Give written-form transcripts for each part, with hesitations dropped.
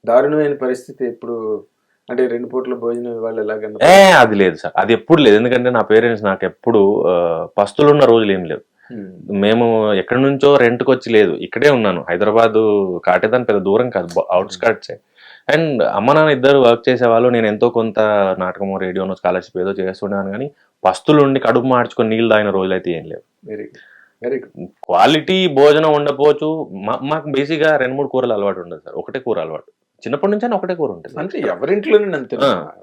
దారుణమైన పరిస్థితి ఎప్పుడు అంటే 2 పూట్ల భోజనం ఇవ్వాలి ఎలాగన్నా అది లేదు సార్, అది ఎప్పుడు లేదు. ఎందుకంటే నా పేరెంట్స్ నాకు ఎప్పుడు పస్తులున్న రోజులు ఏం లేవు. మేము ఎక్కడి నుంచో రెంట్కి వచ్చి లేదు, ఇక్కడే ఉన్నాను. హైదరాబాద్ కాటేదాన్ పెద్ద దూరం కాదు, అవుట్స్కట్సే. అండ్ అమ్మ నాన్న ఇద్దరు వర్క్ చేసేవాళ్ళు. నేను ఎంతో కొంత నాటకమో, రేడియోనో, స్కాలర్షిప్ ఏదో చేస్తున్నాను. కానీ పస్తులు ఉండి కడుపు మార్చుకొని నీళ్ళు తాగిన రోజులు అయితే ఏం లేవు. Very good, very good. Quality భోజనం ఉండకపోవచ్చు. మాకు బేసిక్గా 2-3 కూరలు అలవాటు ఉండదు సార్, ఒకటే కూర అలవాటు. చిన్నప్పటి నుంచి ఒకటే కూర ఉంటుంది అంటే ఎవరింట్లోనే అంతే.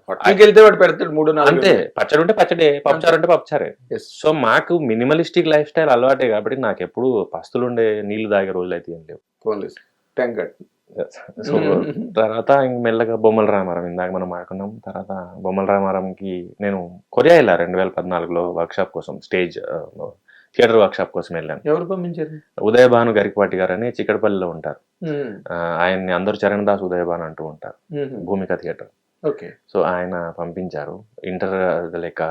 హోటల్కి వెళ్తే వాడు పెడతాడు 3-4 అంతే. పచ్చడి ఉంటే పచ్చడే, పప్పుచారు ఉంటే పప్పుచారే. సో మాకు మినిమలిస్టిక్ లైఫ్ స్టైల్ అలవాటే కాబట్టి నాకు ఎప్పుడు పస్తులుండే నీళ్లు తాగే రోజులు అయితే ఏం లేవు. సో తర్వాత ఇంక మెల్లగా బొమ్మల రామారం, ఇందాక మనం మాట్లాడుకున్నాం. తర్వాత బొమ్మల రామారంకి నేను కొరియా వెళ్ళా 2014లో వర్క్షాప్ కోసం, స్టేజ్ థియేటర్ వర్క్షాప్ కోసం వెళ్ళాను. ఎవరు పంపించారు? ఉదయభాను గరికపాటి గారు అని చిక్కడపల్లిలో ఉంటారు. ఆయన్ని అందరూ చరణ్ దాస్ ఉదయభాను అంటూ ఉంటారు, భూమిక థియేటర్. ఓకే. సో ఆయన పంపించారు. Like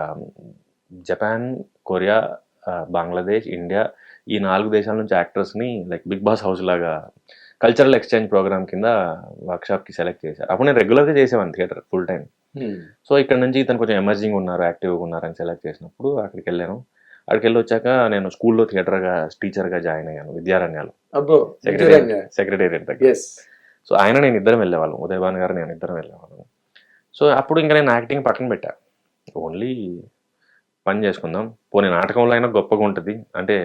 Japan, Korea, Bangladesh, India, ఈ 4 దేశాల నుంచి యాక్టర్స్ని లైక్ బిగ్ బాస్ హౌస్ లాగా కల్చరల్ ఎక్స్చేంజ్ ప్రోగ్రామ్ కింద వర్క్షాప్కి సెలెక్ట్ చేశారు. అప్పుడు నేను రెగ్యులర్గా చేసేవాడిని థియేటర్ ఫుల్ టైం. సో ఇక్కడ నుంచి ఇతను కొంచెం ఎమర్జింగ్ ఉన్నారు, యాక్టివ్గా ఉన్నారని సెలెక్ట్ చేసినప్పుడు అక్కడికి వెళ్ళాను. అక్కడికి వెళ్ళి వచ్చాక నేను స్కూల్లో టీచర్గా జాయిన్ అయ్యాను విద్యారణ్యాలు, సెక్రటేరియట్ దగ్గర. సో ఆయన నేను ఇద్దరం వెళ్ళేవాళ్ళం, ఉదయభాను గారు నేను ఇద్దరం వెళ్ళేవాళ్ళం. సో అప్పుడు ఇంకా నేను యాక్టింగ్ పక్కన పెట్టా, ఓన్లీ పని చేసుకుందాం, పోనీ నాటకంలో అయినా గొప్పగా ఉంటుంది. అంటే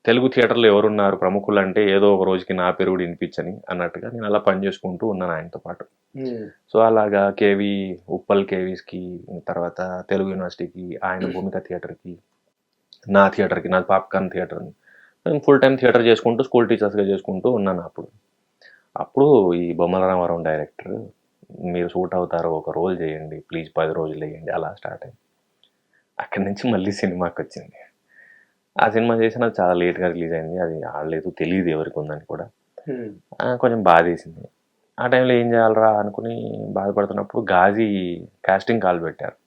తెలుగు థియేటర్లో ఎవరున్నారు ప్రముఖులు అంటే ఏదో ఒక రోజుకి నా పేరు కూడా వినిపించని అన్నట్టుగా నేను అలా పని చేసుకుంటూ ఉన్నాను ఆయనతో పాటు. సో అలాగా ఉప్పల్ కేవీస్కి, తర్వాత తెలుగు యూనివర్సిటీకి, ఆయన భూమిక థియేటర్కి, నా థియేటర్కి, నా పాప్కార్న్ థియేటర్ని నేను ఫుల్ టైం థియేటర్ చేసుకుంటూ స్కూల్ టీచర్స్గా చేసుకుంటూ ఉన్నాను. అప్పుడు ఈ బొమ్మల రామారావు డైరెక్టర్, మీరు సూట్ అవుతారో ఒక రోల్ చేయండి ప్లీజ్, 10 రోజులు వేయండి, అలా స్టార్ట్ అయింది. అక్కడి నుంచి మళ్ళీ సినిమాకి వచ్చింది. ఆ సినిమా చేసిన చాలా లేట్గా రిలీజ్ అయింది, అది ఆడలేదు, తెలియదు ఎవరికి ఉందని కూడా. కొంచెం బాధేసింది. ఆ టైంలో ఏం చేయాలరా అనుకుని బాధపడుతున్నప్పుడు గాజీ కాస్టింగ్ కాల్ పెట్టారు.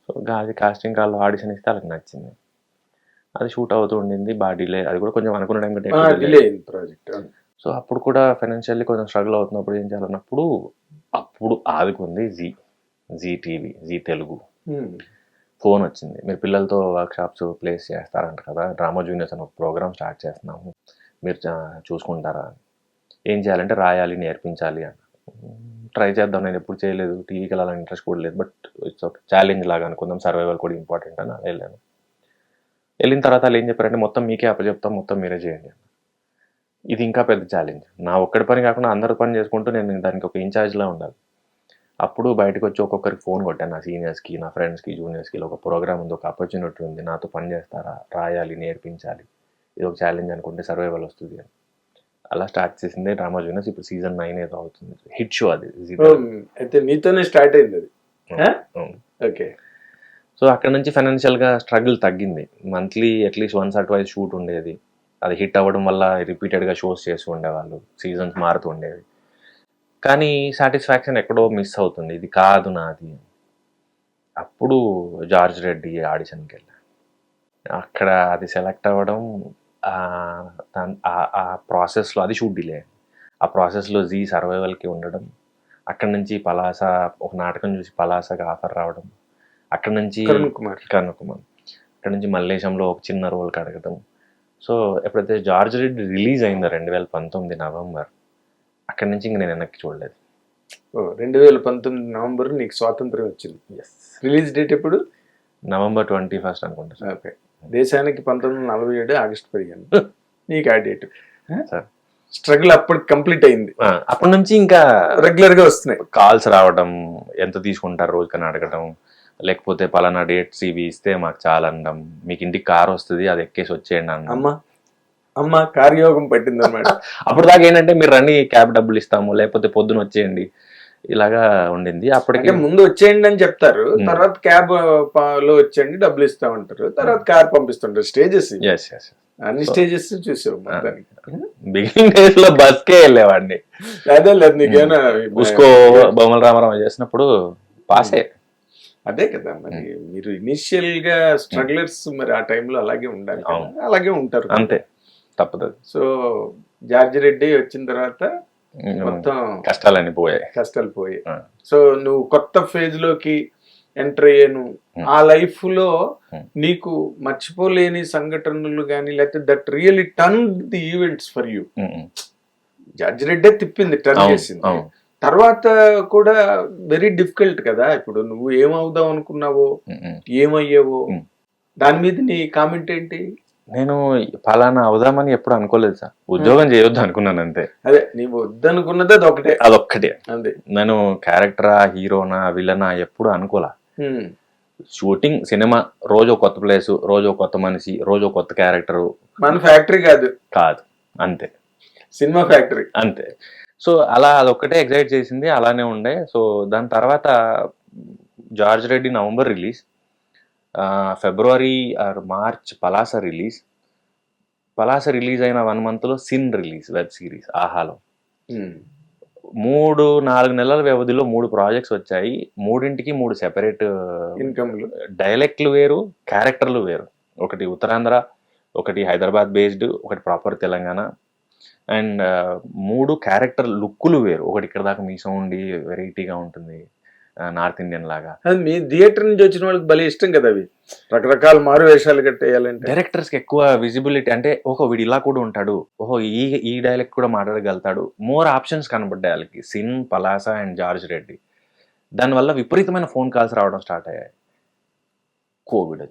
So Ghazi casting call audition ఇస్తే వాళ్ళకి నచ్చింది. అది షూట్ అవుతూ ఉండింది, బాగా డిలే, అది కూడా కొంచెం అనుకున్న టైం ప్రాజెక్ట్. సో అప్పుడు కూడా ఫైనాన్షియల్లీ కొంచెం స్ట్రగుల్ అవుతున్నప్పుడు ఏం చేయాలన్నప్పుడు అప్పుడు ఆదుకుంది జీ టీవీ, జీ తెలుగు. ఫోన్ వచ్చింది, మీరు పిల్లలతో వర్క్షాప్స్ ప్లేస్ చేస్తారంట కదా, డ్రామా జూనియర్స్ అని ఒక ప్రోగ్రామ్ స్టార్ట్ చేస్తున్నాము, మీరు చూసుకుంటారా? ఏం చేయాలంటే రాయాలి, నేర్పించాలి అని. ట్రై చేద్దాం, నేను ఎప్పుడు చేయలేదు, టీవీకి వెళ్ళాలని ఇంట్రెస్ట్ కూడా లేదు, బట్ ఇట్స్ ఒక ఛాలెంజ్ లాగా అనుకుందాం, సర్వైవల్ కూడా ఇంపార్టెంట్ అని వెళ్ళాను. వెళ్ళిన తర్వాత వాళ్ళు ఏం చెప్పారంటే మొత్తం మీకే అప్పచెప్తాం, మొత్తం మీరే చేయండి. ఇది ఇంకా పెద్ద ఛాలెంజ్, నా ఒక్కడి పని కాకుండా అందరు పని చేసుకుంటూ నేను దానికి ఒక ఇన్ఛార్జ్లా ఉండాలి. అప్పుడు బయటకు వచ్చి ఒక్కొక్కరికి ఫోన్ కొట్టాను, నా సీనియర్స్కి, నా ఫ్రెండ్స్కి, జూనియర్స్కి, ఒక ప్రోగ్రామ్ ఉంది, ఒక ఆపర్చునిటీ ఉంది, నాతో పని చేస్తారా, రాయాలి, నేర్పించాలి, ఇది ఒక ఛాలెంజ్ అనుకుంటే సర్వైవల్ వస్తుంది అని. అలా స్టార్ట్ చేసిందే డ్రామా జూనియర్స్. ఇప్పుడు సీజన్ 9 ఏదో అవుతుంది, హిట్ షో అది. అయితే మీతోనే స్టార్ట్ అయింది అది. ఓకే. సో అక్కడ నుంచి ఫైనాన్షియల్గా స్ట్రగుల్ తగ్గింది. మంత్లీ అట్లీస్ట్ 1 or 2 షూట్ ఉండేది. అది హిట్ అవ్వడం వల్ల రిపీటెడ్గా షోస్ చేస్తూ ఉండేవాళ్ళు, సీజన్స్ మారుతూ ఉండేవి. కానీ సాటిస్ఫాక్షన్ ఎక్కడో మిస్ అవుతుంది, ఇది కాదు నాది. అప్పుడు జార్జ్ రెడ్డి ఆడిషన్కి వెళ్ళా. అక్కడ అది సెలెక్ట్ అవ్వడం, ఆ ప్రాసెస్లో అది షూట్ డిలే, ఆ ప్రాసెస్లో జీ సర్వైవల్కి ఉండడం, అక్కడి నుంచి పలాస ఒక నాటకం చూసి పలాసగా ఆఫర్ రావడం, అక్కడ నుంచి కరుణ్ కుమార్, అక్కడ నుంచి మల్లేశంలో ఒక చిన్న రోల్కి అడగడం. సో ఎప్పుడైతే జార్జ్ రెడ్డి రిలీజ్ అయిందో 2019 నవంబర్, అక్కడి నుంచి ఇంక నేను వెనక్కి చూడలేదు. 2019 నవంబర్ నీకు స్వాతంత్రం వచ్చింది. రిలీజ్ డేట్ ఎప్పుడు? November 21 అనుకుంటా. ఓకే. దేశానికి 1947 ఆగస్టు 15 నీకు ఆ డేట్. స్ట్రగుల్ అప్పటికి కంప్లీట్ అయింది. అప్పటి నుంచి ఇంకా రెగ్యులర్గా వస్తున్నాయి కాల్స్ రావడం, ఎంత తీసుకుంటారు రోజుకని అడగడం, లేకపోతే పలానా డేట్స్ ఇవి ఇస్తే మాకు చాలా అనడం, మీకు ఇంటికి కార్ వస్తుంది అది ఎక్కేసి వచ్చేయండి అన్న. అమ్మ కార్యయోగం పట్టింది అన్నమాట. అప్పుడు దాకా ఏంటంటే మీరు రండి క్యాబ్ డబ్బులు ఇస్తాము, లేకపోతే పొద్దున వచ్చేయండి, ఇలాగా ఉండింది. అప్పటికే ముందు వచ్చేయండి అని చెప్తారు, తర్వాత క్యాబ్ లో వచ్చేయండి డబ్బులు ఇస్తామంటారు, తర్వాత కార్ పంపిస్తుంటారు. స్టేజెస్ అన్ని స్టేజెస్ చూసావు. బిగినింగ్ డేస్ లో బస్కే వెళ్ళేవాడిని. అదే లేదు నీకేనా ఉస్కో బొమ్మల రామారావు చేసినప్పుడు పాసే. అదే కదా మరి, మీరు ఇనిషియల్ గా స్ట్రగ్లర్స్ మరి ఆ టైంలో అలాగే ఉండాలి, అలాగే ఉంటారు, అంతే, తప్పదు. సో జార్జ్ రెడ్డి వచ్చిన తర్వాత మొత్తం కష్టాలన్నీ పోయాయి. కష్టాలు పోయాయి. ఆ. సో నువ్వు కొత్త ఫేజ్ లోకి ఎంటర్ అయ్యాను. ఆ లైఫ్ లో నీకు మర్చిపోలేని సంఘటనలు కానీ, లేకపోతే that really turn the events for you. Judge రెడ్డే తిప్పింది, టర్న్ చేసింది. తర్వాత కూడా వెరీ డిఫికల్ట్ కదా. ఇప్పుడు నువ్వు ఏమవుదాం అనుకున్నావో, ఏమయ్యావో, దాని మీద నీ కామెంట్ ఏంటి? నేను ఫలానా అవుదామని ఎప్పుడు అనుకోలేదు సార్. ఉద్యోగం చేయొద్దు అనుకున్నాను అంతే. అదే నీవు వద్దనుకున్నది అదొక్కటే. అంతే. నేను క్యారెక్టరా, హీరోనా, విలనా ఎప్పుడు అనుకోలా. షూటింగ్, సినిమా, రోజు కొత్త ప్లేస్, రోజు కొత్త మనిషి, రోజు కొత్త క్యారెక్టరు. మన ఫ్యాక్టరీ కాదు అంతే, సినిమా ఫ్యాక్టరీ అంతే. సో అలా అదొక్కటే ఎగ్జైట్ చేసింది, అలానే ఉండే. సో దాని తర్వాత George Reddy November release, February are March Palasa release. Palasa release అయిన 1 monthలో సిన్ రిలీజ్, వెబ్ సిరీస్ ఆహాలో. 3-4 నెలల వ్యవధిలో 3 ప్రాజెక్ట్స్ వచ్చాయి. 3ంటికి 3 సెపరేట్ ఇన్కమ్లు, డైలెక్ట్లు వేరు, క్యారెక్టర్లు వేరు. ఒకటి ఉత్తరాంధ్ర, ఒకటి హైదరాబాద్ బేస్డ్, ఒకటి ప్రాపర్ తెలంగాణ. అండ్ 3 క్యారెక్టర్ లుక్కులు వేరు. ఒకటి ఇక్కడ దాకా మీసం ఉండి వెరైటీగా ఉంటుంది, నార్త్ ఇండియన్ లాగా. అది మీ థియేటర్ నుంచి వచ్చిన వాళ్ళకి భలే ఇష్టం కదా అవి, రకరకాల మారు వేషాలు కట్టేయాలంటే. డైరెక్టర్స్కి ఎక్కువ విజిబిలిటీ, అంటే ఓహో వీడు ఇలా కూడా ఉంటాడు, ఓహో ఈ డైలెక్ట్ కూడా మాట్లాడగలుగుతాడు. మోర్ ఆప్షన్స్ కనబడ్డాయి వాళ్ళకి, sin, Palasa and George Reddy. దానివల్ల విపరీతమైన ఫోన్ కాల్స్ రావడం స్టార్ట్ అయ్యాయి. కోవిడ్ వచ్చింది.